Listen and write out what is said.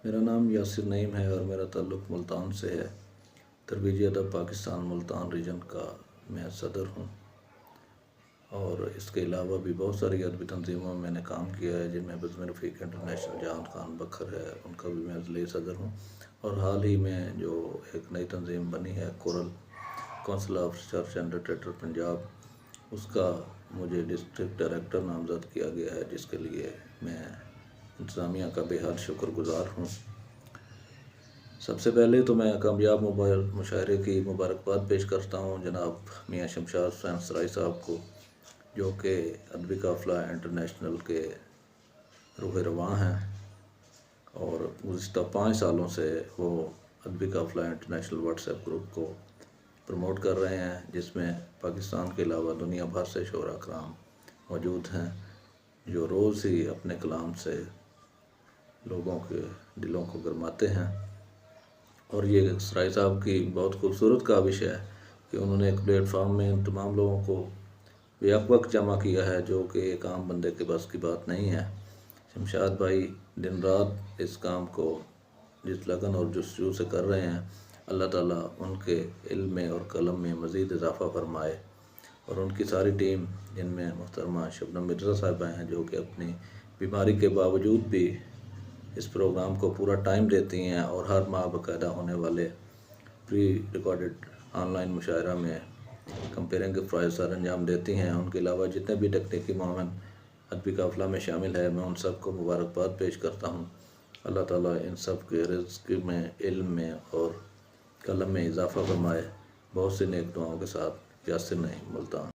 میرا نام یاسر نعیم ہے اور میرا تعلق ملتان سے ہے۔ ترویجی ادب پاکستان ملتان ریجن کا میں صدر ہوں، اور اس کے علاوہ بھی بہت ساری ادبی تنظیموں میں نے کام کیا ہے، جن میں بزم رفیق انٹرنیشنل جان خان بکھر ہے، ان کا بھی میں عضوی صدر ہوں۔ اور حال ہی میں جو ایک نئی تنظیم بنی ہے کورل council of research and literature Punjab, اس کا مجھے ڈسٹرکٹ ڈائریکٹر نامزد کیا گیا ہے، جس کے لیے میں انتظامیہ کا بے حد شکر گزار ہوں۔ سب سے پہلے تو میں کامیاب مشاعرے کی مبارکباد پیش کرتا ہوں جناب میاں شمشاد حسین سرائی صاحب کو، جو کہ ادبی قافلہ انٹرنیشنل کے روح رواں ہیں، اور گزشتہ 5 سالوں سے وہ ادبی قافلہ انٹرنیشنل واٹس ایپ گروپ کو پروموٹ کر رہے ہیں، جس میں پاکستان کے علاوہ دنیا بھر سے شعراء کرام موجود ہیں، جو روز ہی اپنے کلام سے لوگوں کے دلوں کو گرماتے ہیں۔ اور یہ سرائی صاحب کی بہت خوبصورت کاوش ہے کہ انہوں نے ایک پلیٹ فارم میں ان تمام لوگوں کو بیک وقت جمع کیا ہے، جو کہ ایک عام بندے کے بس کی بات نہیں ہے۔ شمشاد بھائی دن رات اس کام کو جس لگن اور جستجو سے کر رہے ہیں، اللہ تعالیٰ ان کے علم میں اور قلم میں مزید اضافہ فرمائے۔ اور ان کی ساری ٹیم، جن میں محترمہ شبنم مرزا صاحبہ ہیں، جو کہ اپنی بیماری کے باوجود بھی اس پروگرام کو پورا ٹائم دیتی ہیں اور ہر ماہ باقاعدہ ہونے والے پری ریکارڈڈ آن لائن مشاعرہ میں کمپیرنگ پرائز سر انجام دیتی ہیں۔ ان کے علاوہ جتنے بھی تکنیکی معاون ادبی قافلہ میں شامل ہے، میں ان سب کو مبارکباد پیش کرتا ہوں۔ اللہ تعالیٰ ان سب کے رزق میں، علم میں اور قلم میں اضافہ فرمائے۔ بہت سی نیک دعاؤں کے ساتھ، یاسر نعیم، ملتان۔